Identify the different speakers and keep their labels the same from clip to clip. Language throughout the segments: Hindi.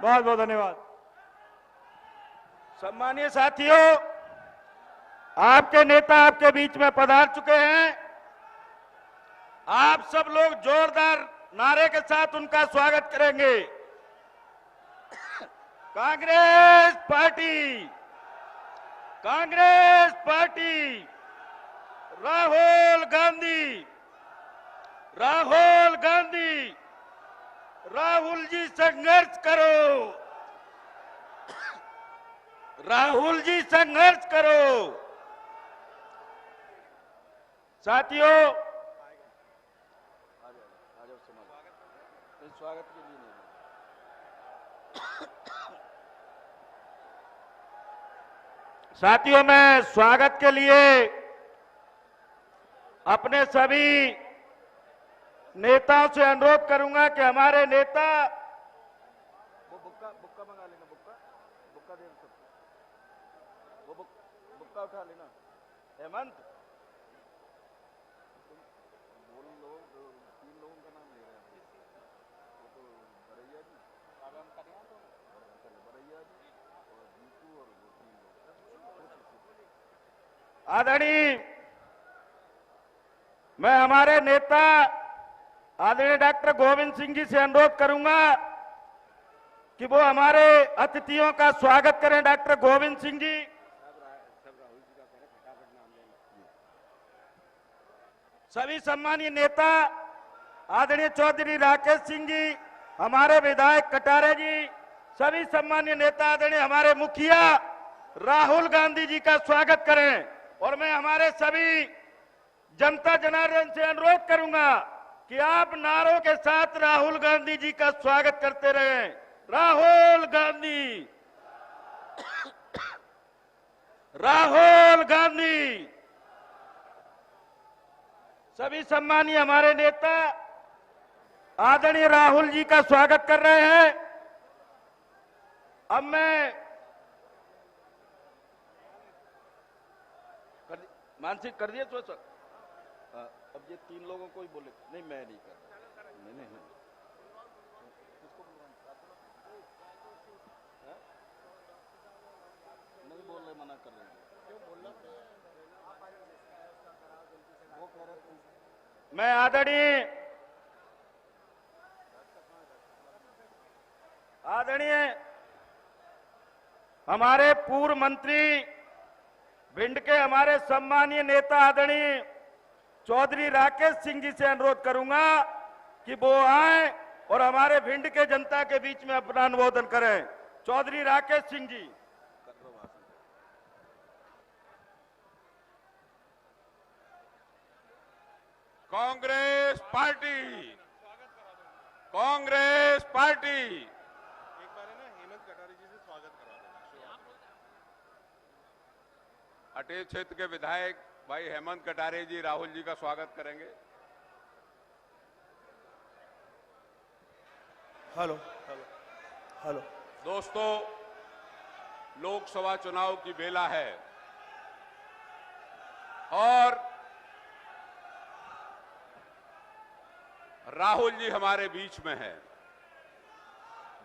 Speaker 1: बहुत बहुत धन्यवाद। सम्मानीय साथियों, आपके नेता आपके बीच में पधार चुके हैं। आप सब लोग जोरदार नारे के साथ उनका स्वागत करेंगे। कांग्रेस पार्टी, कांग्रेस पार्टी, राहुल गांधी, राहुल गांधी, राहुल जी संघर्ष करो, राहुल जी संघर्ष करो। साथियों, स्वागत के लिए नहीं। साथियों, मैं स्वागत के लिए अपने सभी नेताओं से अनुरोध करूंगा कि हमारे नेता वो बुक्का मंगा लेना, बुक्का दे सकते, वो बुक्का उठा लेना। हेमंत, बोल लो, 3 लोगों का नाम ले रहे हैं। वो तो बरैया जी, बरैया जी और जीतू और वो 3 लोग। आदरणीय, मैं हमारे नेता आदरणीय डॉक्टर गोविंद सिंह जी से अनुरोध करूंगा कि वो हमारे अतिथियों का स्वागत करें। डॉक्टर गोविंद सिंह जी। सभी सम्मानीय नेता आदरणीय चौधरी राकेश सिंह जी, हमारे विधायक कटारे जी, सभी सम्मानीय नेता आदरणीय हमारे मुखिया राहुल गांधी जी का स्वागत करें। और मैं हमारे सभी जनता जनार्दन से अनुरोध करूंगा कि आप नारों के साथ राहुल गांधी जी का स्वागत करते रहें। राहुल गांधी, राहुल गांधी। सभी सम्मानीय हमारे नेता आदरणीय राहुल जी का स्वागत कर रहे हैं। अब मैं मानसिक कर दिया तो सर, अब ये 3 लोगों को ही बोले। नहीं, मैं नहीं कर रहा। नहीं, नहीं बोल रहे, मना कर रहे हैं। क्यों बोल रहे? वो कह रहे। मैं आदरणीय हमारे पूर्व मंत्री भिंड के हमारे सम्मानीय नेता आदरणीय चौधरी राकेश सिंह जी से अनुरोध करूंगा कि वो आए और हमारे भिंड के जनता के बीच में अपना अनुमोदन करें। चौधरी राकेश सिंह जी।
Speaker 2: Congress party, Congress party.
Speaker 3: एक बार है ना, हेमंत कटारे जी से स्वागत करा देना।
Speaker 2: अटेर क्षेत्र के विधायक भाई हेमंत कटारे जी राहुल जी का स्वागत करेंगे।
Speaker 3: Hello hello hello.
Speaker 2: दोस्तों, लोकसभा चुनाव की बेला है और राहुल जी हमारे बीच में है।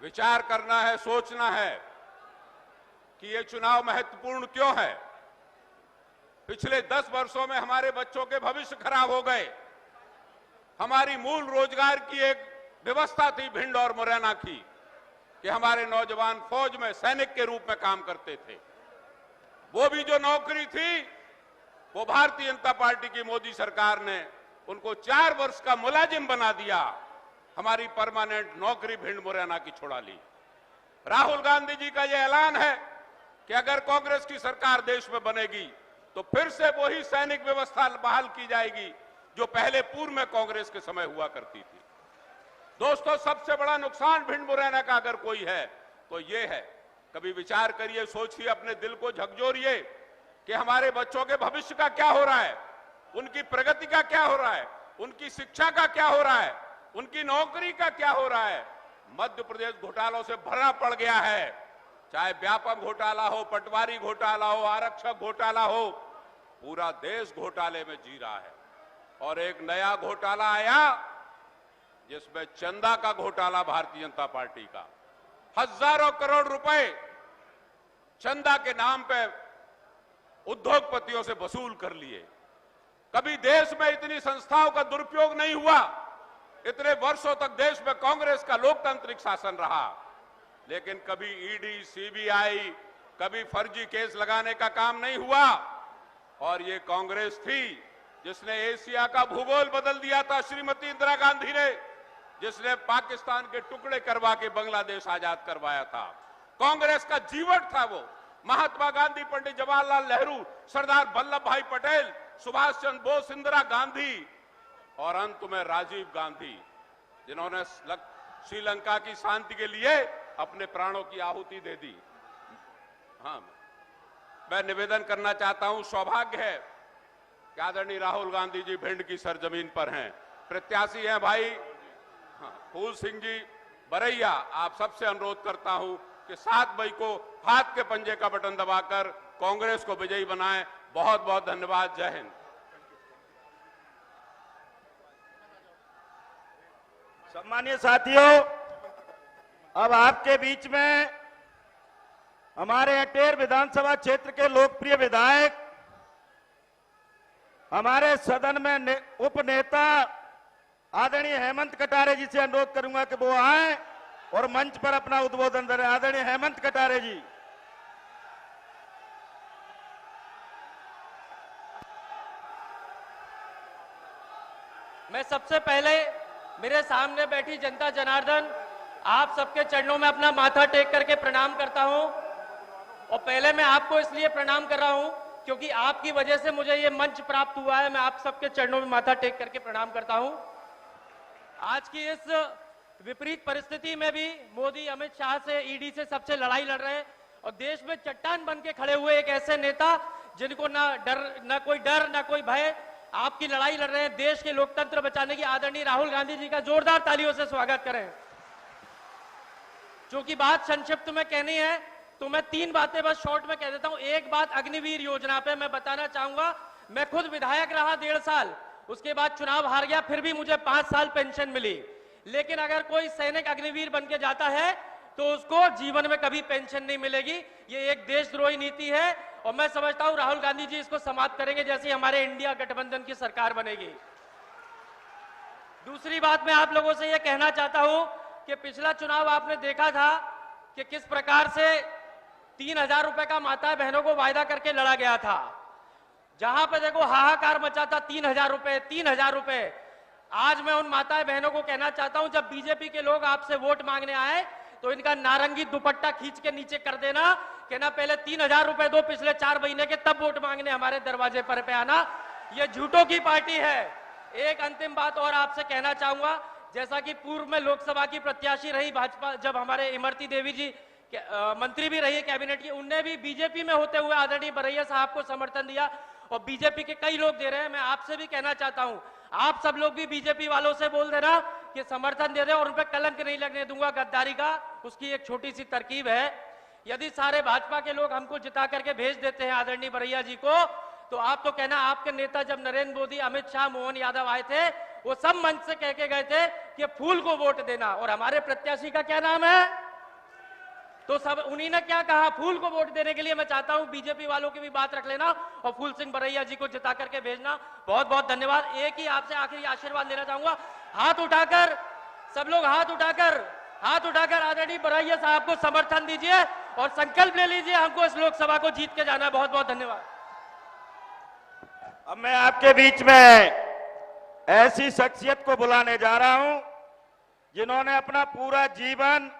Speaker 2: विचार करना है, सोचना है कि ये चुनाव महत्वपूर्ण क्यों है। पिछले 10 वर्षों में हमारे बच्चों के भविष्य खराब हो गए। हमारी मूल रोजगार की एक व्यवस्था थी भिंड और मुरैना की कि हमारे नौजवान फौज में सैनिक के रूप में काम करते थे। वो भी जो नौकरी थी वो भारतीय जनता पार्टी की मोदी सरकार ने उनको 4 वर्ष का मुलाजिम बना दिया। हमारी परमानेंट नौकरी भिंड मुरैना की छुड़ा ली। राहुल गांधी जी का यह ऐलान है कि अगर कांग्रेस की सरकार देश में बनेगी तो फिर से वही सैनिक व्यवस्था बहाल की जाएगी जो पहले पूर्व में कांग्रेस के समय हुआ करती थी। दोस्तों, सबसे बड़ा नुकसान भिंड मुरैना का अगर कोई है तो ये है। कभी विचार करिए, सोचिए, अपने दिल को झकझोरिए कि हमारे बच्चों के भविष्य का क्या हो रहा है, उनकी प्रगति का क्या हो रहा है, उनकी शिक्षा का क्या हो रहा है, उनकी नौकरी का क्या हो रहा है। मध्य प्रदेश घोटालों से भरा पड़ गया है। चाहे व्यापक घोटाला हो, पटवारी घोटाला हो, आरक्षक घोटाला हो, पूरा देश घोटाले में जी रहा है। और एक नया घोटाला आया जिसमें चंदा का घोटाला भारतीय जनता पार्टी का। हजारों करोड़ रुपए चंदा के नाम पे उद्योगपतियों से वसूल कर लिए। कभी देश में इतनी संस्थाओं का दुरुपयोग नहीं हुआ। इतने वर्षों तक देश में कांग्रेस का लोकतांत्रिक शासन रहा, लेकिन कभी ईडी, सीबीआई, कभी फर्जी केस लगाने का काम नहीं हुआ। और ये कांग्रेस थी जिसने एशिया का भूगोल बदल दिया था, श्रीमती इंदिरा गांधी ने, जिसने पाकिस्तान के टुकड़े करवा के बांग्लादेश आजाद करवाया था। कांग्रेस का जीवन था वो। महात्मा गांधी, पंडित जवाहरलाल नेहरू, सरदार वल्लभ भाई पटेल, सुभाष चंद्र बोस, इंदिरा गांधी और अंत में राजीव गांधी, जिन्होंने श्रीलंका की शांति के लिए अपने प्राणों की आहुति दे दी। हाँ, मैं निवेदन करना चाहता हूं, सौभाग्य है कि आदरणीय राहुल गांधी जी भिंड की सरजमीन पर हैं, प्रत्याशी हैं भाई। हाँ, फूल सिंह जी बरैया, आप सबसे अनुरोध करता हूं कि 7 मई को हाथ के पंजे का बटन दबाकर कांग्रेस को विजयी बनाएं। बहुत बहुत धन्यवाद। जय हिंद।
Speaker 1: सम्मानीय साथियों, अब आपके बीच में हमारे अटेर विधानसभा क्षेत्र के लोकप्रिय विधायक, हमारे सदन में उपनेता आदरणीय हेमंत कटारे जी से अनुरोध करूंगा कि वो आए और मंच पर अपना उद्बोधन करें। आदरणीय हेमंत कटारे जी।
Speaker 4: मैं सबसे पहले मेरे सामने बैठी जनता जनार्दन, आप सबके चरणों में अपना माथा टेक करके प्रणाम करता हूं। और पहले मैं आपको इसलिए प्रणाम कर रहा हूं क्योंकि आपकी वजह से मुझे ये मंच प्राप्त हुआ है। मैं आप सबके चरणों में माथा टेक करके प्रणाम करता हूं। आज की इस विपरीत परिस्थिति में भी मोदी अमित शाह से, ईडी से, सबसे लड़ाई लड़ रहे हैं और देश में चट्टान बन के खड़े हुए एक ऐसे नेता जिनको ना कोई डर ना कोई भय, आपकी लड़ाई लड़ रहे हैं देश के लोकतंत्र बचाने की, आदरणीय राहुल गांधी जी का जोरदार तालियों से स्वागत करें। चूंकि बात संक्षिप्त में कहनी है तो मैं 3 बातें बस शॉर्ट में कह देता हूं। एक बात अग्निवीर योजना पे मैं बताना चाहूंगा। मैं खुद विधायक रहा 1.5 साल, उसके बाद चुनाव हार गया, फिर भी मुझे 5 साल पेंशन मिली। लेकिन अगर कोई सैनिक अग्निवीर बन के जाता है तो उसको जीवन में कभी पेंशन नहीं मिलेगी। ये एक देशद्रोही नीति है और मैं समझता हूं राहुल गांधी जी इसको समाप्त करेंगे जैसे हमारे इंडिया गठबंधन की सरकार बनेगी। दूसरी बात मैं आप लोगों से यह कहना चाहता हूं कि पिछला चुनाव आपने देखा था कि किस प्रकार से 3000 रुपए का माता बहनों को वायदा करके लड़ा गया था। जहां पे देखो हाहाकार मचा था, 3000 रुपए, 3000 रुपए। आज मैं उन माताएं बहनों को कहना चाहता हूं, जब बीजेपी के लोग आपसे वोट मांगने आए तो इनका नारंगी दुपट्टा खींच के नीचे कर देना कि ना पहले 3000 रुपए दो पिछले 4 महीने के, तब वोट मांगने हमारे दरवाजे पर पे आना। ये झूठों की पार्टी है। एक अंतिम बात और आपसे कहना चाहूंगा, जैसा कि पूर्व में लोकसभा की प्रत्याशी रही भाजपा, जब हमारे इमरती देवी जी मंत्री भी रही है कैबिनेट की, उनने भी बीजेपी में होते हुए आदरणीय बरैया साहब को समर्थन दिया और बीजेपी के कई लोग दे रहे हैं। मैं आपसे भी कहना चाहता हूं, आप सब लोग भी बीजेपी वालों से बोल देना कि समर्थन दे दे और उन पर कलंक नहीं लगने दूंगा गद्दारी का। उसकी एक छोटी सी तरकीब है, यदि सारे भाजपा के लोग हमको जिता करके भेज देते हैं आदरणीय बरैया जी को, तो आप तो कहना आपके नेता जब नरेंद्र मोदी, अमित शाह, मोहन यादव आए थे, वो सब मंच से कह के गए थे कि फूल को वोट देना। और हमारे प्रत्याशी का क्या नाम है? तो सब उन्हीं ने क्या कहा, फूल को वोट देने के लिए। मैं चाहता हूं बीजेपी वालों की भी बात रख लेना और फूल सिंह बरैया जी को जिता करके भेजना। बहुत बहुत धन्यवाद। एक ही आपसे आखिरी आशीर्वाद लेना चाहूंगा, हाथ उठाकर सब लोग हाथ उठाकर आदरणीय बरैया साहब को समर्थन दीजिए और संकल्प ले लीजिए, हमको इस लोकसभा को जीत के जाना है। बहुत बहुत धन्यवाद।
Speaker 1: अब मैं आपके बीच में ऐसी शख्सियत को बुलाने जा रहा हूं जिन्होंने अपना पूरा जीवन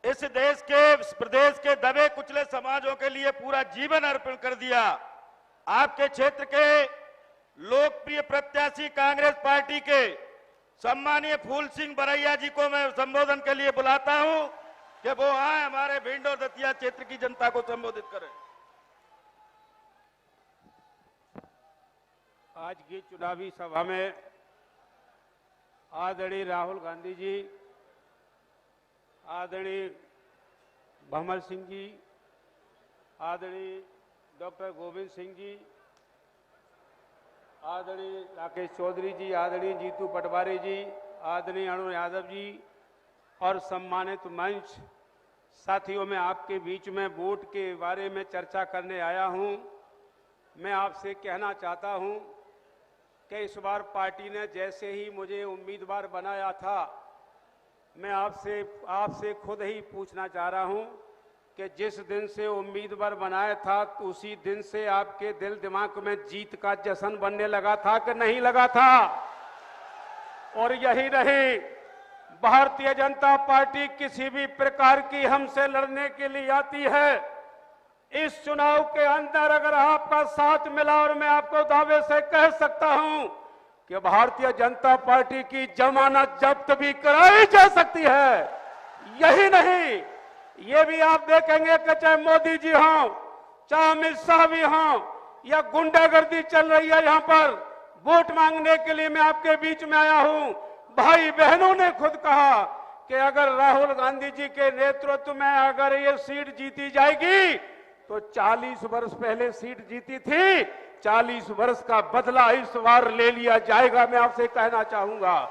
Speaker 1: इस देश के, प्रदेश के दबे कुचले समाजों के लिए पूरा जीवन अर्पण कर दिया। आपके क्षेत्र के लोकप्रिय प्रत्याशी कांग्रेस पार्टी के सम्मानीय फूल सिंह बरैया जी को मैं संबोधन के लिए बुलाता हूं कि वो आए हमारे भिंड और दतिया क्षेत्र की जनता को संबोधित करें।
Speaker 5: आज की चुनावी सभा में आदरणीय राहुल गांधी जी, आदरणीय भमल सिंह जी, आदरणीय डॉक्टर गोविंद सिंह जी, आदरणीय राकेश चौधरी जी, आदरणीय जीतू पटवारी जी, आदरणीय अरुण यादव जी, और सम्मानित मंच, साथियों, मैं आपके बीच में वोट के बारे में चर्चा करने आया हूं। मैं आपसे कहना चाहता हूं कि इस बार पार्टी ने जैसे ही मुझे उम्मीदवार बनाया था, मैं आपसे खुद ही पूछना चाह रहा हूं कि जिस दिन से उम्मीदवार बनाया था तो उसी दिन से आपके दिल दिमाग में जीत का जश्न बनने लगा था कि नहीं लगा था? और यही नहीं, भारतीय जनता पार्टी किसी भी प्रकार की हमसे लड़ने के लिए आती है। इस चुनाव के अंदर अगर आपका साथ मिला, और मैं आपको दावे से कह सकता हूं कि भारतीय जनता पार्टी की जमानत जब्त भी कराई जा सकती है। यही नहीं, ये भी आप देखेंगे कि चाहे मोदी जी हों, चाहे अमित शाह भी हों, या गुंडागर्दी चल रही है, यहां पर वोट मांगने के लिए मैं आपके बीच में आया हूं। भाई बहनों ने खुद कहा कि अगर राहुल गांधी जी के नेतृत्व में अगर ये सीट जीती जाएगी तो 40 वर्ष पहले सीट जीती थी, 40 वर्ष का बदला इस बार ले लिया जाएगा, मैं आपसे कहना चाहूंगा।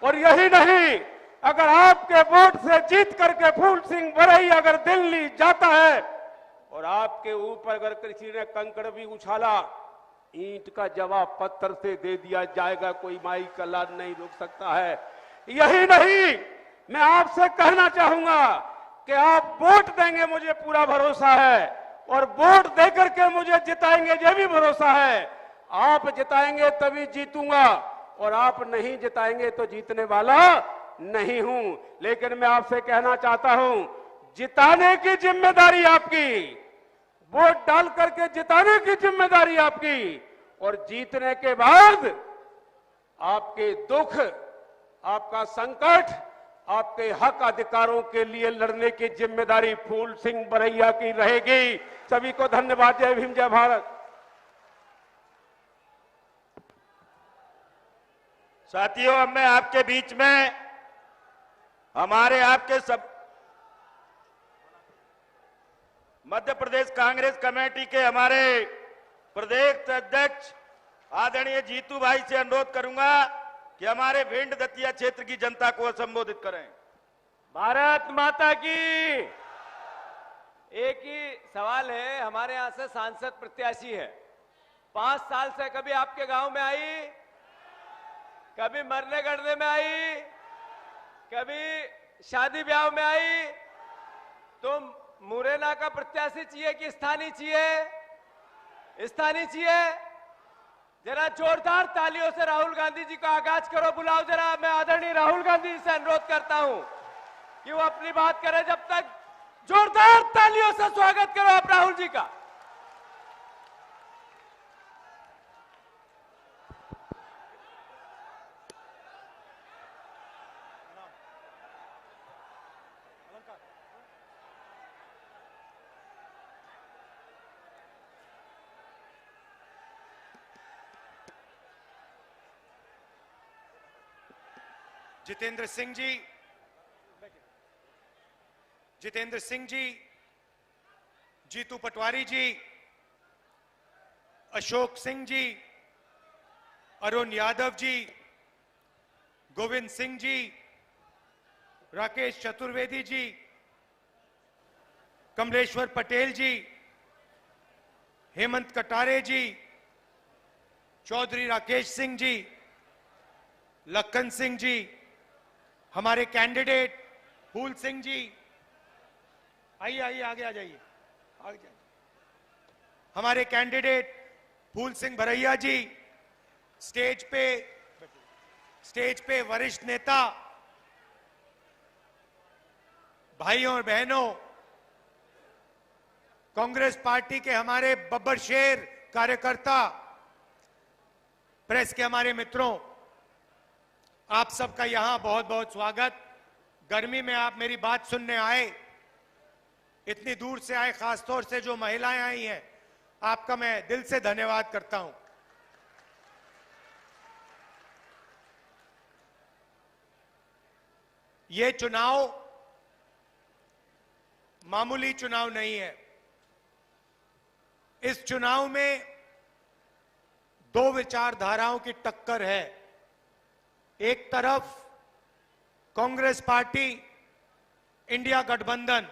Speaker 5: और यही नहीं, अगर आपके वोट से जीत करके फूल सिंह बरैया अगर दिल्ली जाता है और आपके ऊपर अगर किसी ने कंकड़ भी उछाला, ईंट का जवाब पत्थर से दे दिया जाएगा, कोई माई का लाड नहीं रोक सकता है। यही नहीं, मैं आपसे कहना चाहूंगा कि आप वोट देंगे, मुझे पूरा भरोसा है, और वोट देकर के मुझे जिताएंगे, यह भी भरोसा है। आप जिताएंगे तभी जीतूंगा, और आप नहीं जिताएंगे तो जीतने वाला नहीं हूं। लेकिन मैं आपसे कहना चाहता हूं, जिताने की जिम्मेदारी आपकी, वोट डाल करके जिताने की जिम्मेदारी आपकी, और जीतने के बाद आपके दुख, आपका संकट, आपके हक अधिकारों के लिए लड़ने की जिम्मेदारी फूल सिंह बरैया की रहेगी। सभी को धन्यवाद। जय भीम, जय भारत।
Speaker 1: साथियों, अब मैं आपके बीच में हमारे आपके सब मध्य प्रदेश कांग्रेस कमेटी के हमारे प्रदेश अध्यक्ष आदरणीय जीतू भाई से अनुरोध करूंगा कि हमारे भिंड दतिया क्षेत्र की जनता को संबोधित करें।
Speaker 6: भारत माता की। एक ही सवाल है, हमारे यहां से सांसद प्रत्याशी है, 5 साल से कभी आपके गांव में आई, कभी मरने गड़ने में आई, कभी शादी ब्याह में आई? तो मुरैना का प्रत्याशी चाहिए कि स्थानीय चाहिए? स्थानीय चाहिए। जरा जोरदार तालियों से राहुल गांधी जी को आगाज करो, बुलाओ जरा। मैं आदरणीय राहुल गांधी जी से अनुरोध करता हूं कि वो अपनी बात करें, जब तक जोरदार तालियों से स्वागत करो आप राहुल जी का।
Speaker 7: जितेंद्र सिंह जी, जीतू पटवारी जी, अशोक सिंह जी, अरुण यादव जी, गोविंद सिंह जी, राकेश चतुर्वेदी जी, कमलेश्वर पटेल जी, हेमंत कटारे जी, चौधरी राकेश सिंह जी, लखन सिंह जी, हमारे कैंडिडेट फूल सिंह जी, आइए आइए आगे आ जाइए, आगे जाइए। हमारे कैंडिडेट फूल सिंह बरैया जी, स्टेज पे वरिष्ठ नेता, भाइयों और बहनों, कांग्रेस पार्टी के हमारे बब्बर शेर कार्यकर्ता, प्रेस के हमारे मित्रों, आप सबका यहां बहुत बहुत स्वागत। गर्मी में आप मेरी बात सुनने आए, इतनी दूर से आए, खासतौर से जो महिलाएं आई हैं, आपका मैं दिल से धन्यवाद करता हूं। ये चुनाव मामूली चुनाव नहीं है। इस चुनाव में दो विचारधाराओं की टक्कर है। एक तरफ कांग्रेस पार्टी इंडिया गठबंधन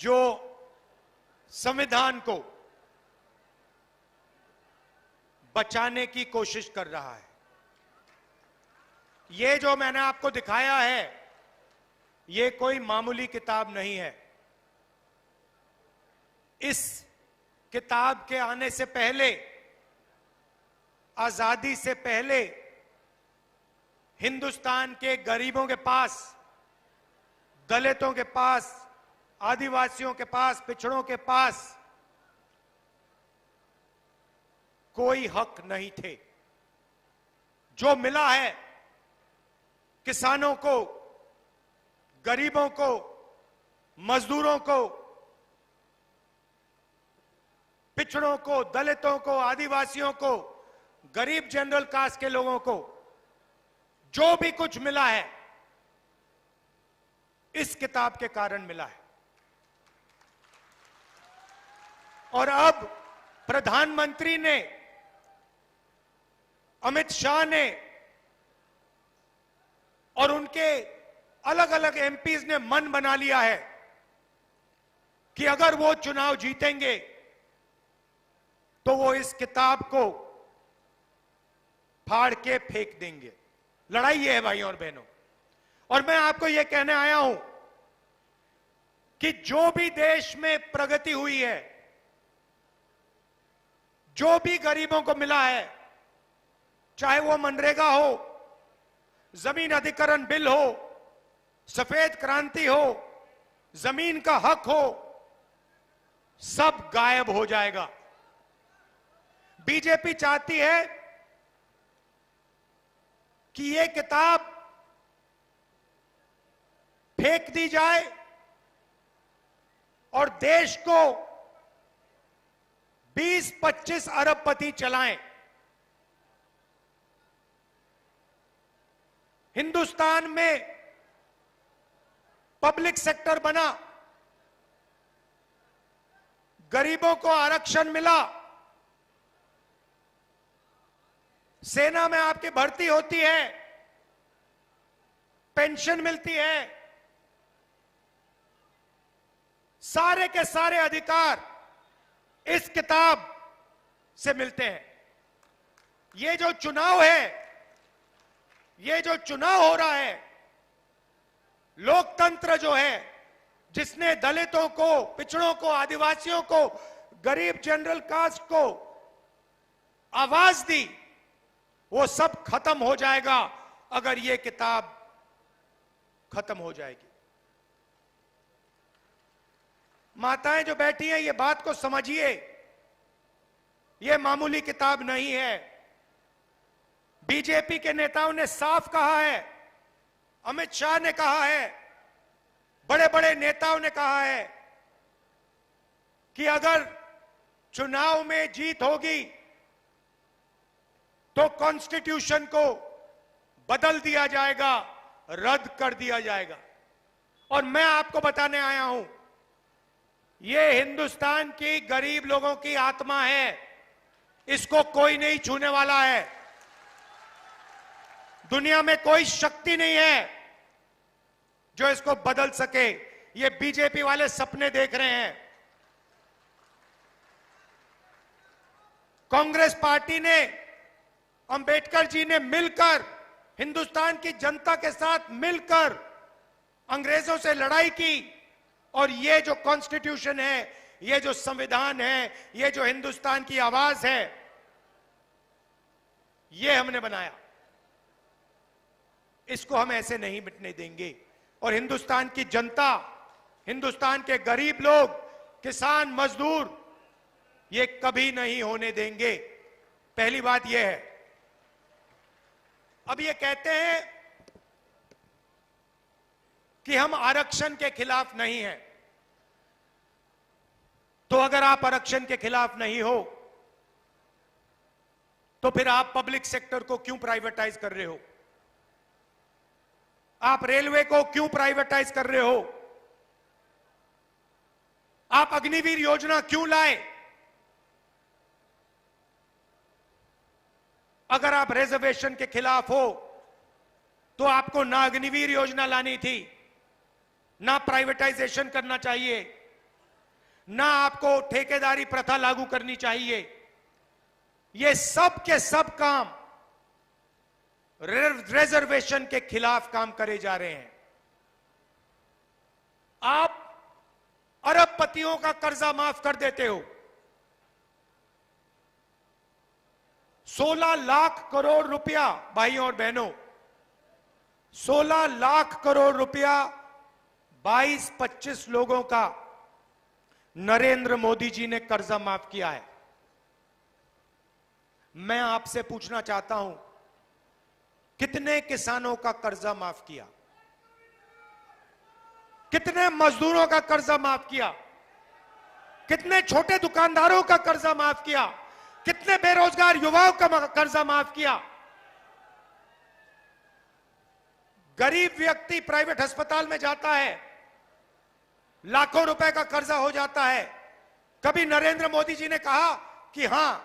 Speaker 7: जो संविधान को बचाने की कोशिश कर रहा है। ये जो मैंने आपको दिखाया है, ये कोई मामूली किताब नहीं है। इस किताब के आने से पहले, आजादी से पहले, हिंदुस्तान के गरीबों के पास, दलितों के पास, आदिवासियों के पास, पिछड़ों के पास कोई हक नहीं थे। जो मिला है किसानों को, गरीबों को, मजदूरों को, पिछड़ों को, दलितों को, आदिवासियों को, गरीब जनरल कास्ट के लोगों को जो भी कुछ मिला है, इस किताब के कारण मिला है। और अब प्रधानमंत्री ने, अमित शाह ने और उनके अलग अलग एमपीज ने मन बना लिया है कि अगर वो चुनाव जीतेंगे तो वो इस किताब को फाड़ के फेंक देंगे। लड़ाई ये है भाइयों और बहनों। और मैं आपको ये कहने आया हूं कि जो भी देश में प्रगति हुई है, जो भी गरीबों को मिला है, चाहे वो मनरेगा हो, जमीन अधिग्रहण बिल हो, सफेद क्रांति हो, जमीन का हक हो, सब गायब हो जाएगा। बीजेपी चाहती है कि ये किताब फेंक दी जाए और देश को 20-25 अरबपति चलाएं। हिंदुस्तान में पब्लिक सेक्टर बना, गरीबों को आरक्षण मिला, सेना में आपकी भर्ती होती है, पेंशन मिलती है, सारे के सारे अधिकार इस किताब से मिलते हैं। ये जो चुनाव है, ये जो चुनाव हो रहा है, लोकतंत्र जो है, जिसने दलितों को, पिछड़ों को, आदिवासियों को, गरीब जनरल कास्ट को आवाज दी, वो सब खत्म हो जाएगा अगर ये किताब खत्म हो जाएगी। माताएं जो बैठी हैं, ये बात को समझिए, ये मामूली किताब नहीं है। बीजेपी के नेताओं ने साफ कहा है, अमित शाह ने कहा है, बड़े बड़े नेताओं ने कहा है कि अगर चुनाव में जीत होगी तो कॉन्स्टिट्यूशन को बदल दिया जाएगा, रद्द कर दिया जाएगा। और मैं आपको बताने आया हूं, ये हिंदुस्तान की गरीब लोगों की आत्मा है, इसको कोई नहीं छूने वाला है। दुनिया में कोई शक्ति नहीं है जो इसको बदल सके। ये बीजेपी वाले सपने देख रहे हैं। कांग्रेस पार्टी ने, अंबेडकर जी ने मिलकर, हिंदुस्तान की जनता के साथ मिलकर अंग्रेजों से लड़ाई की और ये जो कॉन्स्टिट्यूशन है, ये जो संविधान है, ये जो हिंदुस्तान की आवाज है, ये हमने बनाया। इसको हम ऐसे नहीं मिटने देंगे। और हिंदुस्तान की जनता, हिंदुस्तान के गरीब लोग, किसान, मजदूर, ये कभी नहीं होने देंगे। पहली बात यह है। अब ये कहते हैं कि हम आरक्षण के खिलाफ नहीं हैं। तो अगर आप आरक्षण के खिलाफ नहीं हो तो फिर आप पब्लिक सेक्टर को क्यों प्राइवेटाइज कर रहे हो? आप रेलवे को क्यों प्राइवेटाइज कर रहे हो? आप अग्निवीर योजना क्यों लाए? अगर आप रिजर्वेशन के खिलाफ हो तो आपको ना अग्निवीर योजना लानी थी, ना प्राइवेटाइजेशन करना चाहिए, ना आपको ठेकेदारी प्रथा लागू करनी चाहिए। ये सब के सब काम रिजर्वेशन के खिलाफ काम करे जा रहे हैं। आप अरबपतियों का कर्जा माफ कर देते हो। 16 लाख करोड़ रुपया, भाइयों और बहनों, 16 लाख करोड़ रुपया 22-25 लोगों का नरेंद्र मोदी जी ने कर्जा माफ किया है। मैं आपसे पूछना चाहता हूं, कितने किसानों का कर्जा माफ किया? कितने मजदूरों का कर्जा माफ किया? कितने छोटे दुकानदारों का कर्जा माफ किया? कितने बेरोजगार युवाओं का कर्जा माफ किया? गरीब व्यक्ति प्राइवेट अस्पताल में जाता है, लाखों रुपए का कर्जा हो जाता है। कभी नरेंद्र मोदी जी ने कहा कि हां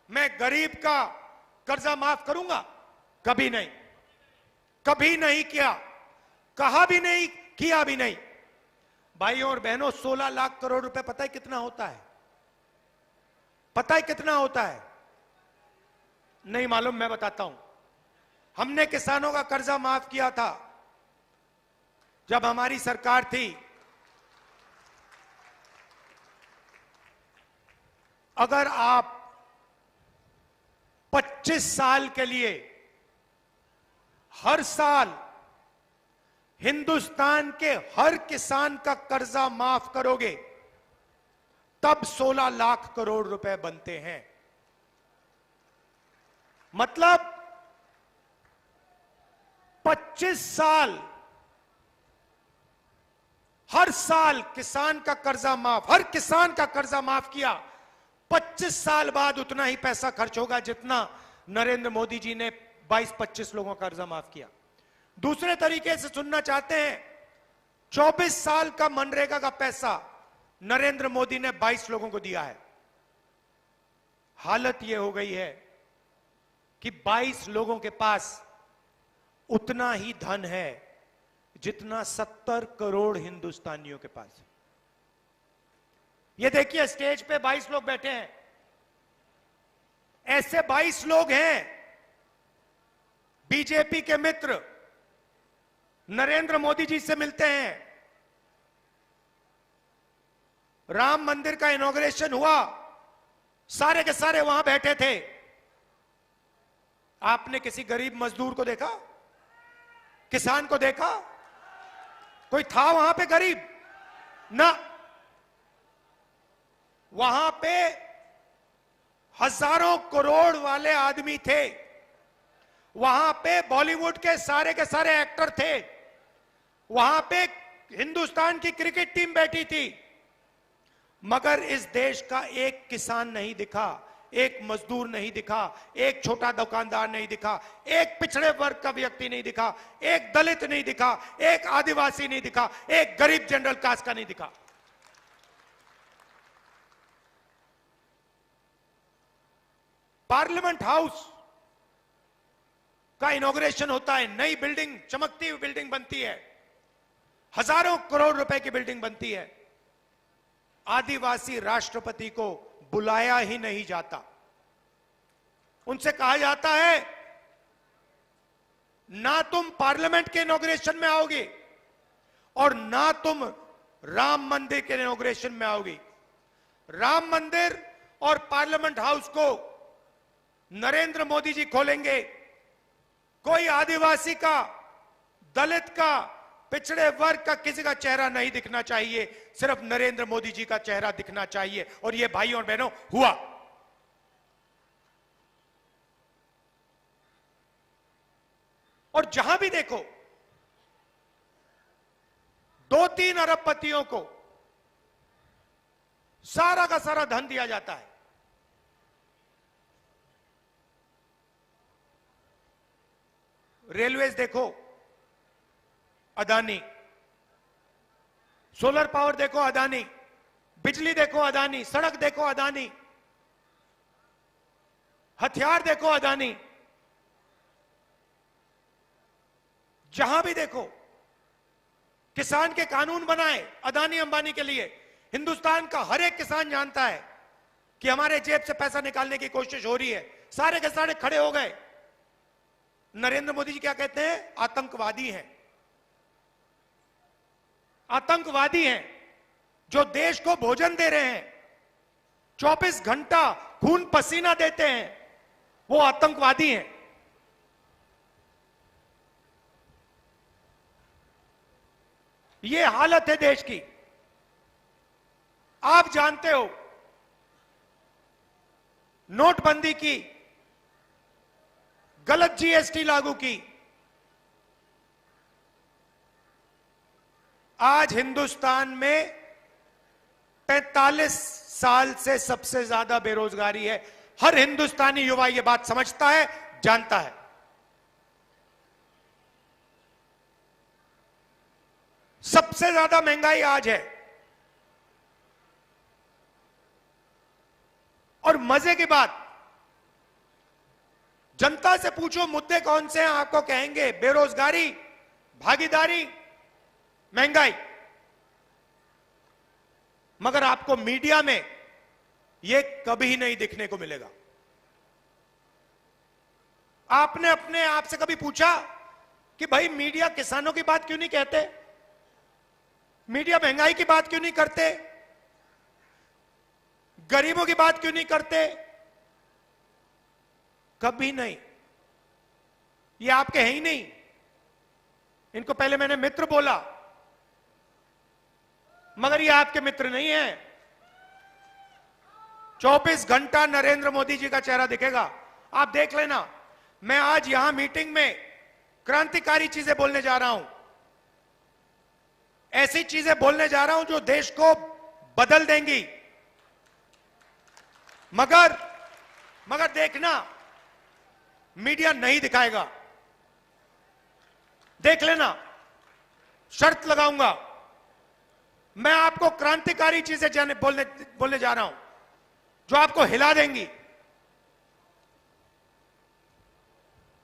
Speaker 7: मैं गरीब का कर्जा माफ करूंगा? कभी नहीं, कभी नहीं किया, कहा भी नहीं, किया भी नहीं। भाइयों और बहनों, 16 लाख करोड़ रुपए पता है कितना होता है? पता है कितना होता है? नहीं मालूम, मैं बताता हूं। हमने किसानों का कर्जा माफ किया था जब हमारी सरकार थी। अगर आप 25 साल के लिए हर साल हिंदुस्तान के हर किसान का कर्जा माफ करोगे, तब 16 लाख करोड़ रुपए बनते हैं। मतलब 25 साल, हर साल किसान का कर्जा माफ, हर किसान का कर्जा माफ किया। 25 साल बाद उतना ही पैसा खर्च होगा जितना नरेंद्र मोदी जी ने 22-25 लोगों का कर्जा माफ किया। दूसरे तरीके से सुनना चाहते हैं, 24 साल का मनरेगा का पैसा नरेंद्र मोदी ने 22 लोगों को दिया है। हालत यह हो गई है कि 22 लोगों के पास उतना ही धन है जितना 70 करोड़ हिंदुस्तानियों के पास है। ये देखिए, स्टेज पे 22 लोग बैठे हैं। ऐसे 22 लोग हैं बीजेपी के मित्र, नरेंद्र मोदी जी से मिलते हैं। राम मंदिर का इनॉग्रेशन हुआ, सारे के सारे वहां बैठे थे। आपने किसी गरीब मजदूर को देखा? किसान को देखा? कोई था वहां पे गरीब? ना। वहां पे हजारों करोड़ वाले आदमी थे। वहां पे बॉलीवुड के सारे एक्टर थे। वहां पे हिंदुस्तान की क्रिकेट टीम बैठी थी। मगर इस देश का एक किसान नहीं दिखा, एक मजदूर नहीं दिखा, एक छोटा दुकानदार नहीं दिखा, एक पिछड़े वर्ग का व्यक्ति नहीं दिखा, एक दलित नहीं दिखा, एक आदिवासी नहीं दिखा, एक गरीब जनरल कास्ट का नहीं दिखा। पार्लियामेंट हाउस का इनॉग्रेशन होता है, नई बिल्डिंग, चमकती हुई बिल्डिंग बनती है, हजारों करोड़ रुपए की बिल्डिंग बनती है। आदिवासी राष्ट्रपति को बुलाया ही नहीं जाता। उनसे कहा जाता है, ना तुम पार्लियामेंट के इनॉग्रेशन में आओगे और ना तुम राम मंदिर के इनॉग्रेशन में आओगे। राम मंदिर और पार्लियामेंट हाउस को नरेंद्र मोदी जी खोलेंगे। कोई आदिवासी का, दलित का, पिछड़े वर्ग का किसी का चेहरा नहीं दिखना चाहिए, सिर्फ नरेंद्र मोदी जी का चेहरा दिखना चाहिए। और ये भाइयों और बहनों हुआ। और जहां भी देखो 2-3 अरबपतियों को सारा का सारा धन दिया जाता है। रेलवेज देखो, अदानी। सोलर पावर देखो, अदानी। बिजली देखो, अदानी। सड़क देखो, अदानी। हथियार देखो, अदानी। जहां भी देखो किसान के कानून बनाए अदानी अंबानी के लिए। हिंदुस्तान का हर एक किसान जानता है कि हमारे जेब से पैसा निकालने की कोशिश हो रही है। सारे के सारे खड़े हो गए। नरेंद्र मोदी जी क्या कहते हैं? आतंकवादी हैं। आतंकवादी हैं जो देश को भोजन दे रहे हैं, 24 घंटा खून पसीना देते हैं, वो आतंकवादी हैं। ये हालत है देश की। आप जानते हो नोटबंदी की, गलत जीएसटी लागू की। आज हिंदुस्तान में 45 साल से सबसे ज्यादा बेरोजगारी है। हर हिंदुस्तानी युवा यह बात समझता है, जानता है। सबसे ज्यादा महंगाई आज है। और मजे की बात, जनता से पूछो मुद्दे कौन से हैं, आपको कहेंगे बेरोजगारी, भागीदारी, महंगाई। मगर आपको मीडिया में यह कभी नहीं दिखने को मिलेगा। आपने अपने आप से कभी पूछा कि भाई मीडिया किसानों की बात क्यों नहीं कहते? मीडिया महंगाई की बात क्यों नहीं करते? गरीबों की बात क्यों नहीं करते? कभी नहीं। ये आपके हैं ही नहीं। इनको पहले मैंने मित्र बोला, मगर ये आपके मित्र नहीं है। 24 घंटा नरेंद्र मोदी जी का चेहरा दिखेगा, आप देख लेना। मैं आज यहां मीटिंग में क्रांतिकारी चीजें बोलने जा रहा हूं, ऐसी चीजें बोलने जा रहा हूं जो देश को बदल देंगी। मगर देखना, मीडिया नहीं दिखाएगा। देख लेना, शर्त लगाऊंगा। मैं आपको क्रांतिकारी चीजें बोलने जा रहा हूं जो आपको हिला देंगी।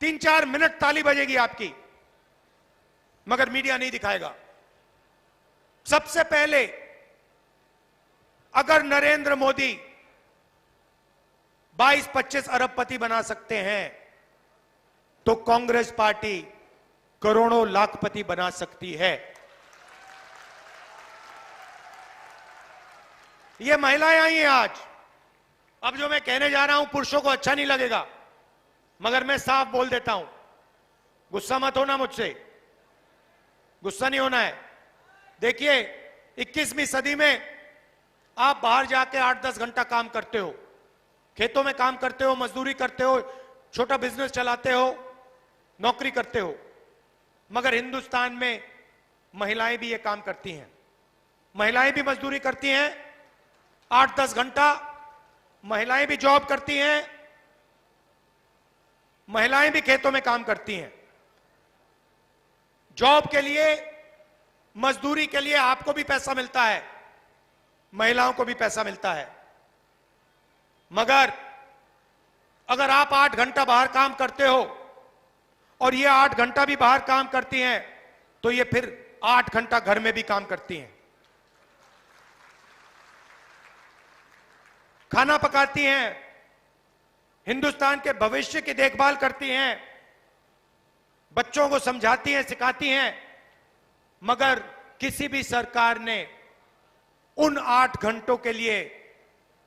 Speaker 7: 3-4 मिनट ताली बजेगी आपकी, मगर मीडिया नहीं दिखाएगा। सबसे पहले, अगर नरेंद्र मोदी 22-25 अरबपति बना सकते हैं तो कांग्रेस पार्टी करोड़ों लाखपति बना सकती है। ये महिलाएं आई हैं आज। अब जो मैं कहने जा रहा हूं पुरुषों को अच्छा नहीं लगेगा, मगर मैं साफ बोल देता हूं। गुस्सा मत होना मुझसे, गुस्सा नहीं होना है। देखिए, 21वीं सदी में आप बाहर जाके 8-10 घंटा काम करते हो, खेतों में काम करते हो, मजदूरी करते हो, छोटा बिजनेस चलाते हो, नौकरी करते हो। मगर हिंदुस्तान में महिलाएं भी ये काम करती हैं। महिलाएं भी मजदूरी करती हैं 8-10 घंटा। महिलाएं भी जॉब करती हैं, महिलाएं भी खेतों में काम करती हैं। जॉब के लिए, मजदूरी के लिए आपको भी पैसा मिलता है, महिलाओं को भी पैसा मिलता है। मगर अगर आप 8 घंटा बाहर काम करते हो और ये 8 घंटा भी बाहर काम करती हैं, तो ये फिर 8 घंटा घर में भी काम करती हैं। खाना पकाती हैं, हिंदुस्तान के भविष्य की देखभाल करती हैं, बच्चों को समझाती हैं, सिखाती हैं। मगर किसी भी सरकार ने उन 8 घंटों के लिए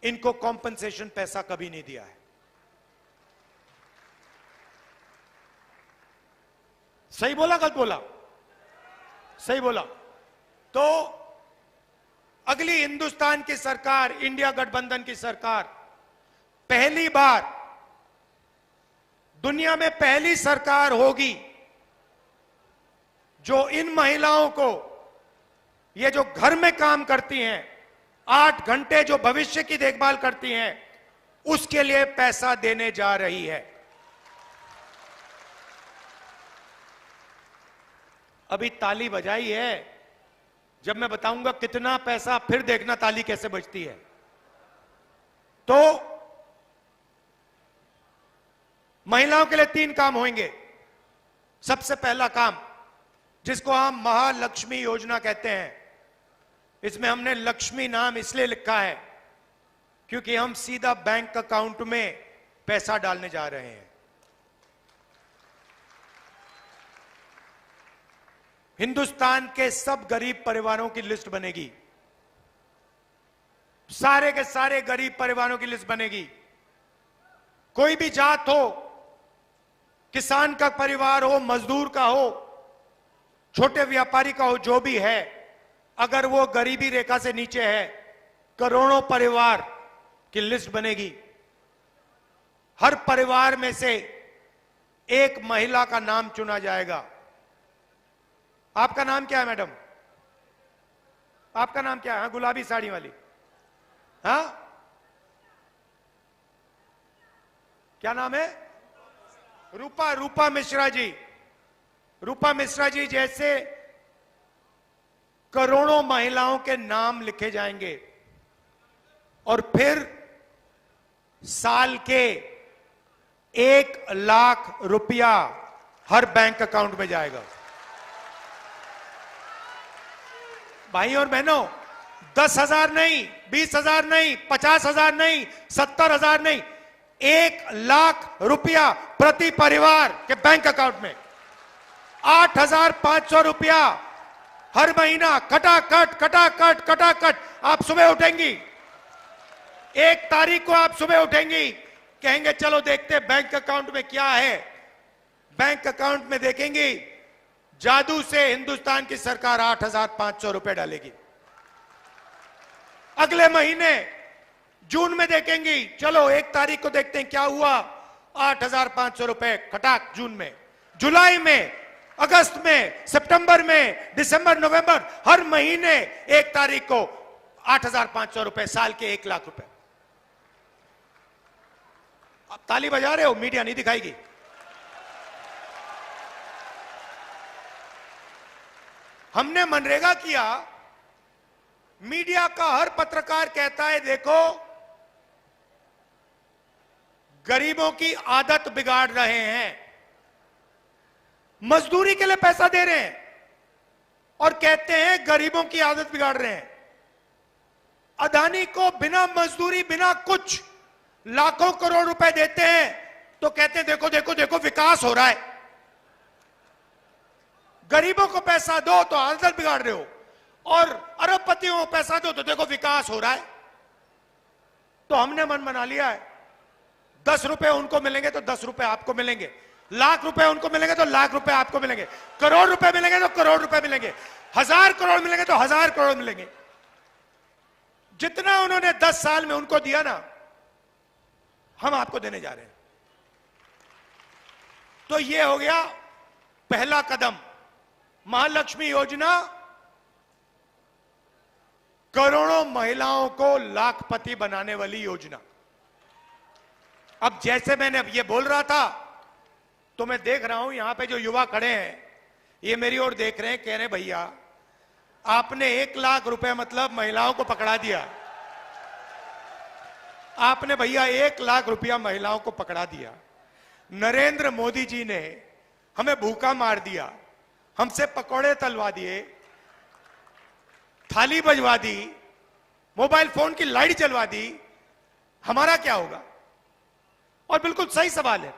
Speaker 7: इनको कॉम्पनसेशन पैसा कभी नहीं दिया है। सही बोला, गलत बोला? सही बोला। तो अगली हिंदुस्तान की सरकार, इंडिया गठबंधन की सरकार, पहली बार दुनिया में पहली सरकार होगी जो इन महिलाओं को, ये जो घर में काम करती हैं, 8 घंटे जो भविष्य की देखभाल करती हैं, उसके लिए पैसा देने जा रही है। अभी ताली बजाई है, जब मैं बताऊंगा कितना पैसा, फिर देखना ताली कैसे बजती है। तो महिलाओं के लिए 3 काम होंगे। सबसे पहला काम, जिसको हम महालक्ष्मी योजना कहते हैं। इसमें हमने लक्ष्मी नाम इसलिए लिखा है क्योंकि हम सीधा बैंक अकाउंट में पैसा डालने जा रहे हैं। हिंदुस्तान के सब गरीब परिवारों की लिस्ट बनेगी, सारे के सारे गरीब परिवारों की लिस्ट बनेगी। कोई भी जात हो, किसान का परिवार हो, मजदूर का हो, छोटे व्यापारी का हो, जो भी है, अगर वो गरीबी रेखा से नीचे है, करोड़ों परिवार की लिस्ट बनेगी। हर परिवार में से एक महिला का नाम चुना जाएगा। आपका नाम क्या है मैडम? आपका नाम क्या है? हाँ, गुलाबी साड़ी वाली, हाँ, क्या नाम है? रूपा। रूपा मिश्रा जी। रूपा मिश्रा जी जैसे करोड़ों महिलाओं के नाम लिखे जाएंगे और फिर साल के 1,00,000 रुपया हर बैंक अकाउंट में जाएगा। भाई और बहनों, 10,000 नहीं, 20,000 नहीं, 50,000 नहीं, 70,000 नहीं, 1,00,000 रुपया प्रति परिवार के बैंक अकाउंट में। 8,500 रुपया हर महीना, कटाकट कटाकट कटाकट। आप सुबह उठेंगी, 1 तारीख को आप सुबह उठेंगी, कहेंगे चलो देखते बैंक अकाउंट में क्या है। बैंक अकाउंट में देखेंगी, जादू से हिंदुस्तान की सरकार 8,500 रुपए डालेगी। अगले महीने जून में देखेंगी, चलो 1 तारीख को देखते हैं क्या हुआ, 8,500 रुपए खटाक जून में। जुलाई में, अगस्त में, सितंबर में, दिसंबर, नवंबर, हर महीने 1 तारीख को 8,500 रुपए, साल के 1,00,000 रुपए। आप ताली बजा रहे हो, मीडिया नहीं दिखाएगी। हमने मनरेगा किया, मीडिया का हर पत्रकार कहता है देखो गरीबों की आदत बिगाड़ रहे हैं, मजदूरी के लिए पैसा दे रहे हैं और कहते हैं गरीबों की आदत बिगाड़ रहे हैं। अदानी को बिना मजदूरी, बिना कुछ लाखों करोड़ रुपए देते हैं तो कहते हैं देखो देखो देखो विकास हो रहा है। गरीबों को पैसा दो तो आदत बिगाड़ रहे हो, और अरबपतियों को पैसा दो तो देखो विकास हो रहा है। तो हमने मन बना लिया है, 10 रुपए उनको मिलेंगे तो 10 रुपए आपको मिलेंगे, लाख रुपए उनको मिलेंगे तो लाख रुपए आपको मिलेंगे, करोड़ रुपए मिलेंगे तो करोड़ रुपए मिलेंगे, 1,000 करोड़ मिलेंगे तो 1,000 करोड़ मिलेंगे। जितना उन्होंने 10 साल में उनको दिया ना, हम आपको देने जा रहे हैं। तो ये हो गया पहला कदम, महालक्ष्मी योजना, करोड़ों महिलाओं को लाखपति बनाने वाली योजना। अब जैसे मैंने अब ये बोल रहा था तो मैं देख रहा हूं यहां पे जो युवा खड़े हैं, ये मेरी ओर देख रहे हैं, कह रहे हैं भैया आपने 1,00,000 रुपए मतलब महिलाओं को पकड़ा दिया। आपने भैया 1,00,000 रुपया महिलाओं को पकड़ा दिया। नरेंद्र मोदी जी ने हमें भूखा मार दिया, हमसे पकौड़े तलवा दिए, थाली बजवा दी, मोबाइल फोन की लाइट जलवा दी, हमारा क्या होगा? और बिल्कुल सही सवाल है,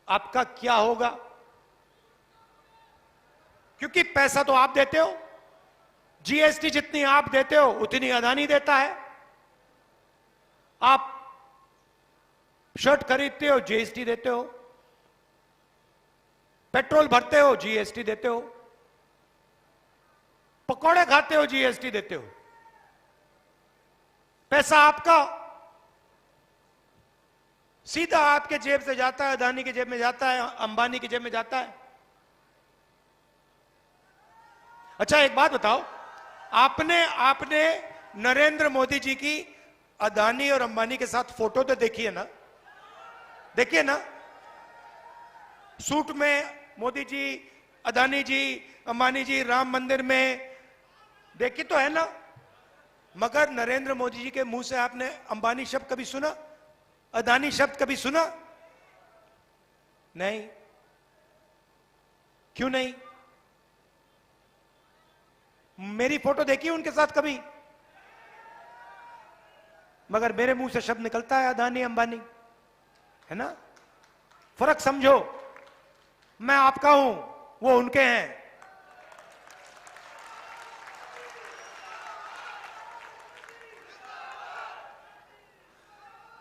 Speaker 7: आपका क्या होगा? क्योंकि पैसा तो आप देते हो, जीएसटी जितनी आप देते हो उतनी अदानी देता है। आप शर्ट खरीदते हो, जीएसटी देते हो, पेट्रोल भरते हो, जीएसटी देते हो, पकौड़े खाते हो, जीएसटी देते हो। पैसा आपका सीधा आपके जेब से जाता है, अदानी की जेब में जाता है, अंबानी की जेब में जाता है। अच्छा एक बात बताओ, आपने नरेंद्र मोदी जी की अदानी और अंबानी के साथ फोटो तो देखी है ना? देखिए ना, सूट में मोदी जी, अदानी जी, अंबानी जी राम मंदिर में, देखी तो है ना? मगर नरेंद्र मोदी जी के मुंह से आपने अंबानी शब्द कभी सुना? अदानी शब्द कभी सुना? नहीं। क्यों नहीं? मेरी फोटो देखी उनके साथ कभी? मगर मेरे मुंह से शब्द निकलता है अदानी अंबानी, है ना? फर्क समझो, मैं आपका हूं, वो उनके हैं।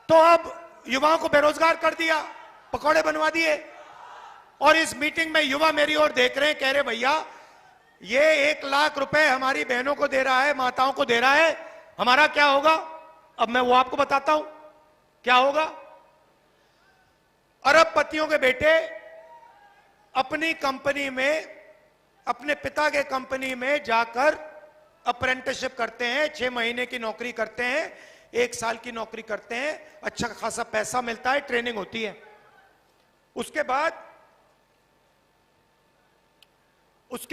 Speaker 7: तो अब युवाओं को बेरोजगार कर दिया, पकौड़े बनवा दिए, और इस मीटिंग में युवा मेरी ओर देख रहे हैं, कह रहे भैया ये 1 लाख रुपए हमारी बहनों को दे रहा है, माताओं को दे रहा है, हमारा क्या होगा? अब मैं वो आपको बताता हूं क्या होगा। अरबपतियों के बेटे अपनी कंपनी में, अपने पिता के कंपनी में जाकर अप्रेंटिसशिप करते हैं, 6 महीने की नौकरी करते हैं, 1 साल की नौकरी करते हैं, अच्छा खासा पैसा मिलता है, ट्रेनिंग होती है। उसके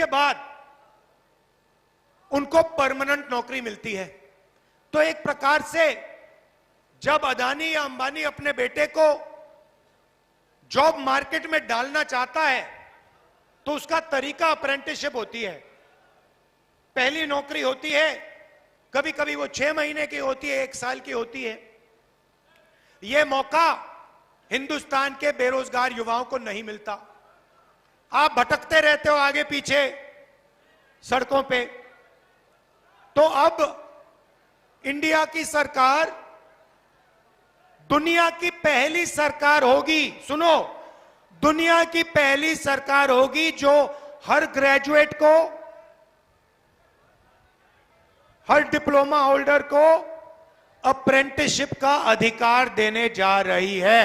Speaker 7: बाद उनको परमानेंट नौकरी मिलती है। तो एक प्रकार से जब अदानी या अंबानी अपने बेटे को जॉब मार्केट में डालना चाहता है तो उसका तरीका अप्रेंटिसशिप होती है। पहली नौकरी होती है, कभी कभी वो 6 महीने की होती है, 1 साल की होती है। यह मौका हिंदुस्तान के बेरोजगार युवाओं को नहीं मिलता। आप भटकते रहते हो आगे पीछे सड़कों पे। तो अब इंडिया की सरकार दुनिया की पहली सरकार होगी, सुनो, दुनिया की पहली सरकार होगी जो हर ग्रेजुएट को, हर डिप्लोमा होल्डर को अप्रेंटिसशिप का अधिकार देने जा रही है।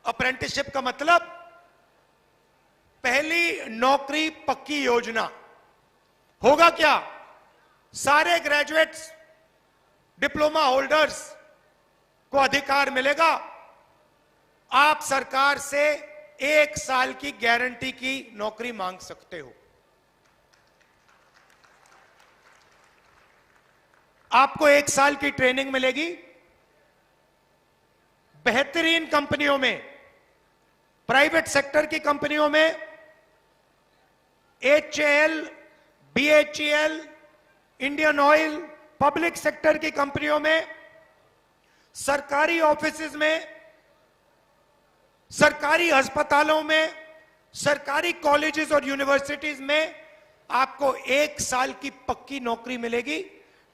Speaker 7: अप्रेंटिसशिप का मतलब पहली नौकरी पक्की योजना। होगा क्या? सारे ग्रेजुएट्स, डिप्लोमा होल्डर्स को अधिकार मिलेगा। आप सरकार से 1 साल की गारंटी की नौकरी मांग सकते हो। आपको 1 साल की ट्रेनिंग मिलेगी बेहतरीन कंपनियों में, प्राइवेट सेक्टर की कंपनियों में, HAL, BHEL, Indian oil, public sector की कंपनियों में, सरकारी ऑफिसेज में, सरकारी अस्पतालों में, सरकारी कॉलेजेस और यूनिवर्सिटीज में आपको 1 साल की पक्की नौकरी मिलेगी,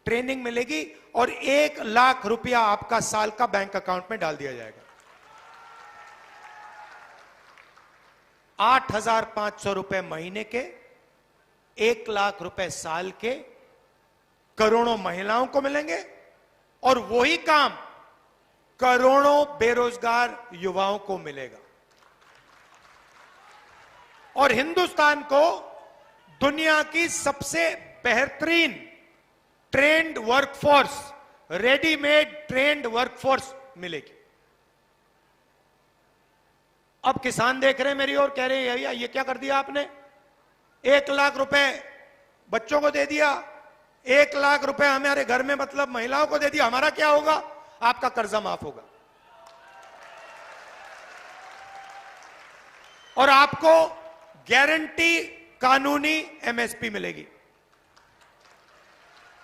Speaker 7: ट्रेनिंग मिलेगी, और 1 लाख रुपया आपका साल का बैंक अकाउंट में डाल दिया जाएगा। 8,500 रुपए महीने के, 1 लाख रुपए साल के, करोड़ों महिलाओं को मिलेंगे, और वही काम करोड़ों बेरोजगार युवाओं को मिलेगा। और हिंदुस्तान को दुनिया की सबसे बेहतरीन trend workforce, readymade trend workforce मिलेगी। अब किसान देख रहे हैं मेरी ओर, कह रहे हैं भैया ये क्या कर दिया आपने? 1 लाख रुपए बच्चों को दे दिया, 1 लाख रुपए हमारे घर में मतलब महिलाओं को दे दिया, हमारा क्या होगा? आपका कर्जा माफ होगा और आपको गारंटी कानूनी MSP मिलेगी।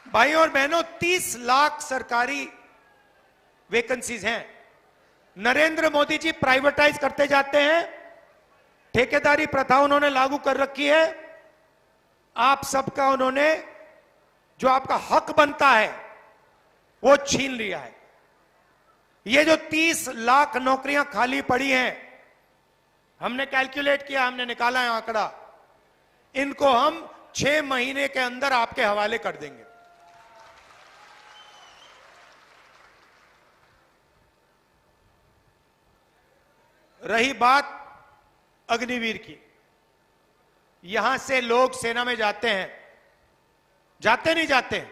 Speaker 7: भाइयों और बहनों, 30 लाख सरकारी वैकेंसीज हैं। नरेंद्र मोदी जी प्राइवेटाइज करते जाते हैं, ठेकेदारी प्रथा उन्होंने लागू कर रखी है। आप सबका उन्होंने जो आपका हक बनता है वो छीन लिया है। ये जो 30 लाख नौकरियां खाली पड़ी हैं, हमने कैलकुलेट किया, हमने निकाला है आंकड़ा, इनको हम 6 महीने के अंदर आपके हवाले कर देंगे। रही बात अग्निवीर की, यहां से लोग सेना में जाते हैं, जाते नहीं जाते?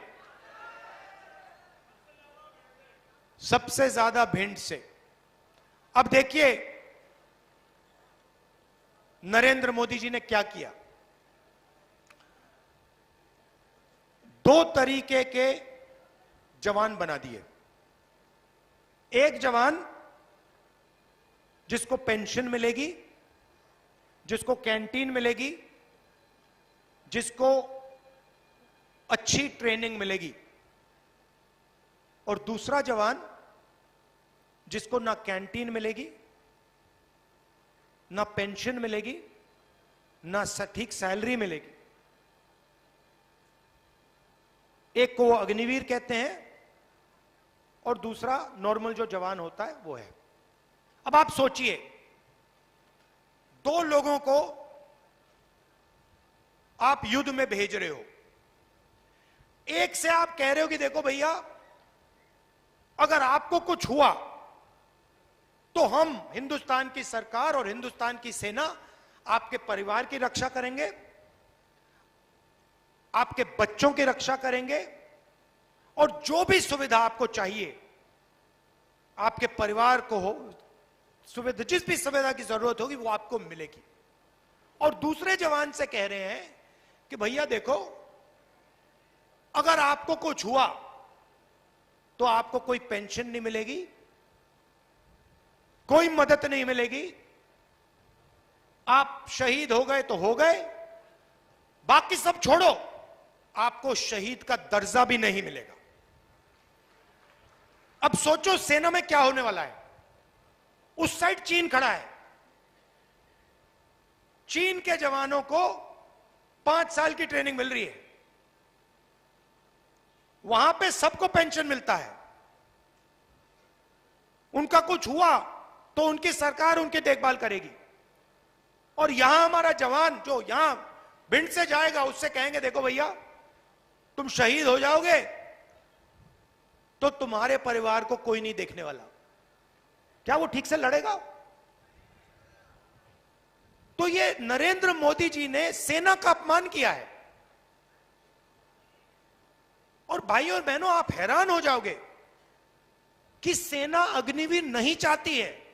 Speaker 7: सबसे ज्यादा भिंड से। अब देखिए नरेंद्र मोदी जी ने क्या किया। 2 तरीके के जवान बना दिए। एक जवान जिसको पेंशन मिलेगी, जिसको कैंटीन मिलेगी, जिसको अच्छी ट्रेनिंग मिलेगी, और दूसरा जवान जिसको ना कैंटीन मिलेगी, ना पेंशन मिलेगी, ना ठीक सैलरी मिलेगी। एक को वो अग्निवीर कहते हैं और दूसरा नॉर्मल जो जवान होता है वो है। अब आप सोचिए, दो लोगों को आप युद्ध में भेज रहे हो। एक से आप कह रहे हो कि देखो भैया, अगर आपको कुछ हुआ तो हम हिंदुस्तान की सरकार और हिंदुस्तान की सेना आपके परिवार की रक्षा करेंगे, आपके बच्चों की रक्षा करेंगे, और जो भी सुविधा आपको चाहिए आपके परिवार को हो, सुविधा जिस भी सुविधा की जरूरत होगी वो आपको मिलेगी। और दूसरे जवान से कह रहे हैं कि भैया देखो, अगर आपको कुछ हुआ तो आपको कोई पेंशन नहीं मिलेगी, कोई मदद नहीं मिलेगी, आप शहीद हो गए तो हो गए, बाकी सब छोड़ो, आपको शहीद का दर्जा भी नहीं मिलेगा। अब सोचो सेना में क्या होने वाला है। उस साइड चीन खड़ा है, चीन के जवानों को 5 साल की ट्रेनिंग मिल रही है, वहां पे सबको पेंशन मिलता है, उनका कुछ हुआ तो उनकी सरकार उनकी देखभाल करेगी। और यहां हमारा जवान जो यहां भिंड से जाएगा उससे कहेंगे देखो भैया, तुम शहीद हो जाओगे तो तुम्हारे परिवार को कोई नहीं देखने वाला। क्या वो ठीक से लड़ेगा? तो ये नरेंद्र मोदी जी ने सेना का अपमान किया है। और भाइयों और बहनों, आप हैरान हो जाओगे कि सेना अग्निवीर नहीं चाहती है,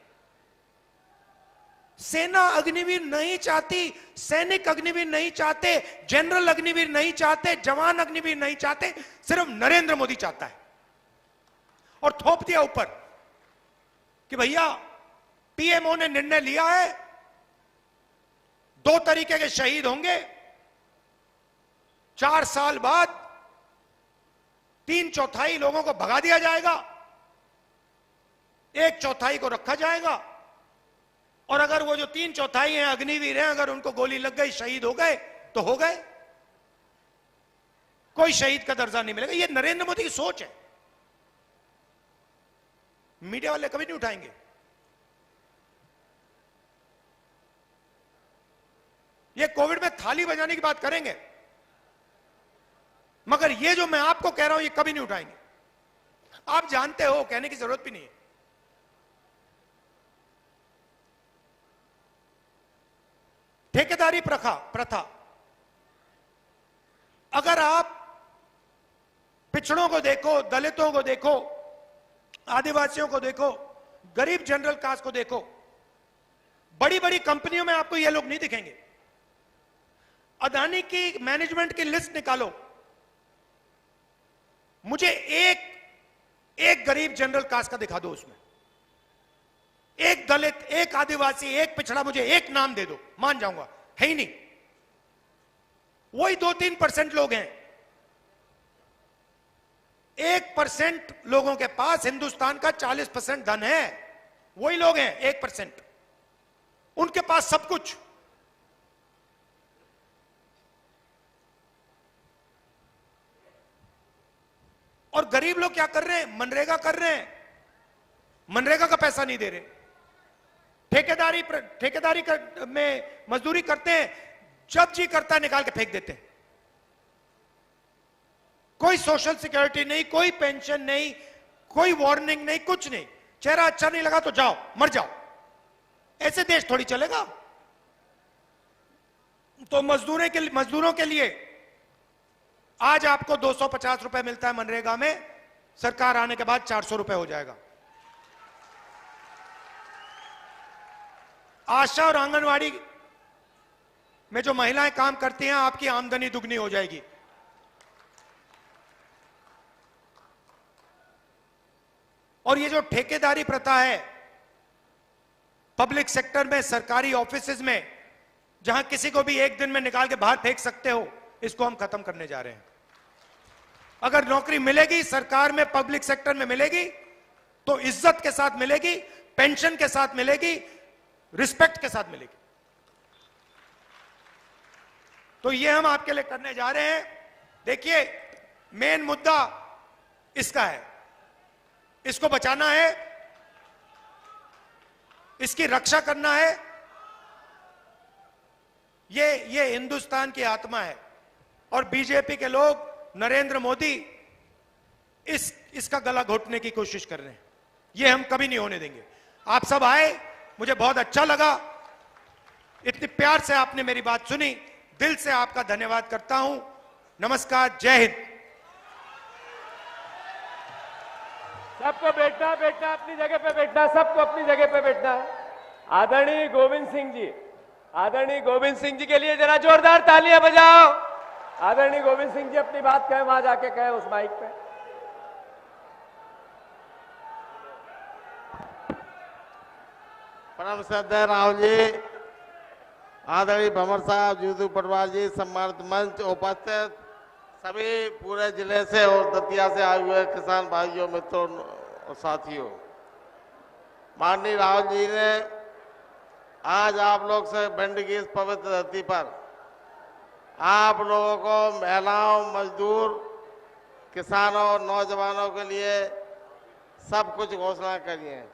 Speaker 7: सेना अग्निवीर नहीं चाहती, सैनिक अग्निवीर नहीं चाहते, जनरल अग्निवीर नहीं चाहते, जवान अग्निवीर नहीं चाहते, सिर्फ नरेंद्र मोदी चाहता है। और थोप दिया ऊपर कि भैया पीएमओ ने निर्णय लिया है, 2 तरीके के शहीद होंगे, 4 साल बाद 3/4 लोगों को भगा दिया जाएगा, 1/4 को रखा जाएगा, और अगर वो जो 3/4 हैं अग्निवीर हैं, अगर उनको गोली लग गई, शहीद हो गए तो हो गए, कोई शहीद का दर्जा नहीं मिलेगा। ये नरेंद्र मोदी की सोच है, मीडिया वाले कभी नहीं उठाएंगे। ये कोविड में थाली बजाने की बात करेंगे, मगर ये जो मैं आपको कह रहा हूं ये कभी नहीं उठाएंगे। आप जानते हो, कहने की जरूरत भी नहीं है। ठेकेदारी प्रथा, अगर आप पिछड़ों को देखो, दलितों को देखो, आदिवासियों को देखो, गरीब जनरल कास्ट को देखो, बड़ी बड़ी कंपनियों में आपको ये लोग नहीं दिखेंगे। अदानी की मैनेजमेंट की लिस्ट निकालो, मुझे एक गरीब जनरल कास्ट का दिखा दो, उसमें एक दलित, एक आदिवासी, एक पिछड़ा, मुझे एक नाम दे दो, मान जाऊंगा, है ही नहीं। वही 2-3% लोग हैं। 1% लोगों के पास हिंदुस्तान का 40% धन है, वही लोग हैं 1%, उनके पास सब कुछ। और गरीब लोग क्या कर रहे हैं? मनरेगा कर रहे हैं, मनरेगा का पैसा नहीं दे रहे, ठेकेदारी में मजदूरी करते हैं, जब जी करता है निकाल के फेंक देते हैं। कोई सोशल सिक्योरिटी नहीं, कोई पेंशन नहीं, कोई वार्निंग नहीं, कुछ नहीं। चेहरा अच्छा नहीं लगा तो जाओ, मर जाओ। ऐसे देश थोड़ी चलेगा। तो मजदूरों के लिए आज आपको 250 रुपए मिलता है मनरेगा में, सरकार आने के बाद 400 रुपए हो जाएगा। आशा और आंगनवाड़ी में जो महिलाएं काम करती हैं, आपकी आमदनी दुगनी हो जाएगी। और ये जो ठेकेदारी प्रथा है, पब्लिक सेक्टर में, सरकारी ऑफिसेज में, जहां किसी को भी एक दिन में निकाल के बाहर फेंक सकते हो, इसको हम खत्म करने जा रहे हैं। अगर नौकरी मिलेगी सरकार में, पब्लिक सेक्टर में मिलेगी तो इज्जत के साथ मिलेगी, पेंशन के साथ मिलेगी, रिस्पेक्ट के साथ मिलेगी। तो ये हम आपके लिए करने जा रहे हैं। देखिए, मेन मुद्दा इसका है, इसको बचाना है, इसकी रक्षा करना है। ये हिंदुस्तान की आत्मा है और बीजेपी के लोग, नरेंद्र मोदी इसका गला घोटने की कोशिश कर रहे हैं। ये हम कभी नहीं होने देंगे। आप सब आए, मुझे बहुत अच्छा लगा, इतने प्यार से आपने मेरी बात सुनी, दिल से आपका धन्यवाद करता हूं। नमस्कार, जय हिंद।
Speaker 6: सबको बैठना, अपनी जगह पे बैठना, सबको अपनी जगह पे बैठना है। आदरणीय गोविंद सिंह जी, आदरणीय गोविंद सिंह जी के लिए जरा जोरदार तालियां बजाओ। आदरणीय गोविंद सिंह जी अपनी बात कहें, वहां जाके कहें उस माइक पे।
Speaker 8: परम श्रद्धेय राहुल जी, आदरणीय भंवर साहब, जीतू पटवार जी, सम्मानित मंच उपस्थित सभी पूरे जिले से और दतिया से आए हुए किसान भाइयों, मित्रों और साथियों, माननीय राहुल जी ने आज आप लोग से भिंड की इस पवित्र धरती पर आप लोगों को, महिलाओं, मजदूर, किसानों और नौजवानों के लिए सब कुछ घोषणा करी है।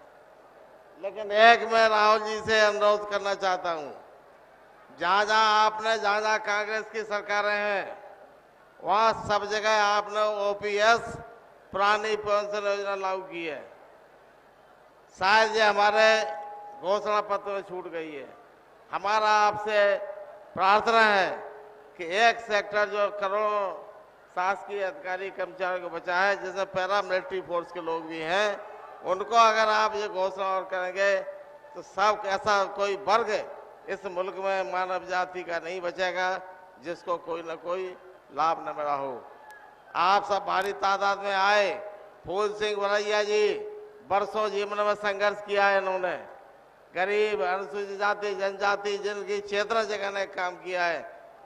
Speaker 8: लेकिन एक मैं राहुल जी से अनुरोध करना चाहता हूं, जहां जहां कांग्रेस की सरकारें हैं, वहां सब जगह आपने ओपीएस, पुरानी पेंशन योजना लागू की है। शायद ये हमारे घोषणा पत्र में छूट गई है। हमारा आपसे प्रार्थना है कि एक सेक्टर जो करोड़ों शासकीय अधिकारी कर्मचारियों को बचा है, जैसे पैरा मिलिट्री फोर्स के लोग भी हैं, उनको अगर आप ये घोषणा और करेंगे तो सब ऐसा कोई वर्ग इस मुल्क में मानव जाति का नहीं बचेगा जिसको कोई ना कोई लाभ न मिला हो। आप सब भारी तादाद में आए। फूल सिंह बरैया जी बरसों जीवन में संघर्ष किया है, इन्होंने गरीब, अनुसूचित जाति, जनजाति, जिनकी क्षेत्र जगह ने काम किया है,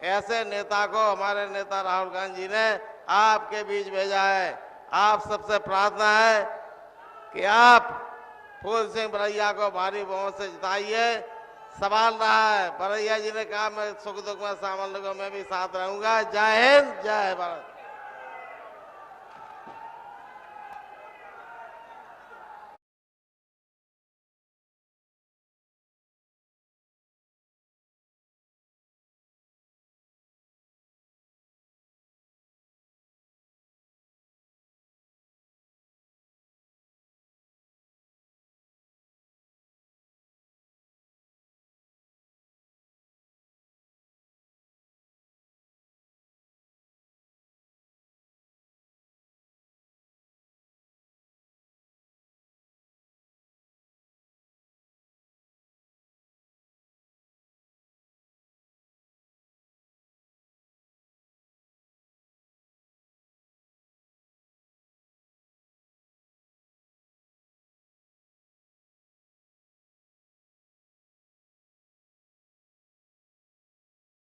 Speaker 8: ऐसे नेता को हमारे नेता राहुल गांधी जी ने आपके बीच भेजा है। आप सबसे प्रार्थना है कि आप फूल सिंह बरैया को भारी बहुमत से जिताइए। सवाल रहा है, बरैया जी ने कहा मैं सुख दुख में शामिल लोगों में भी साथ रहूंगा। जय हिंद, जय भारत।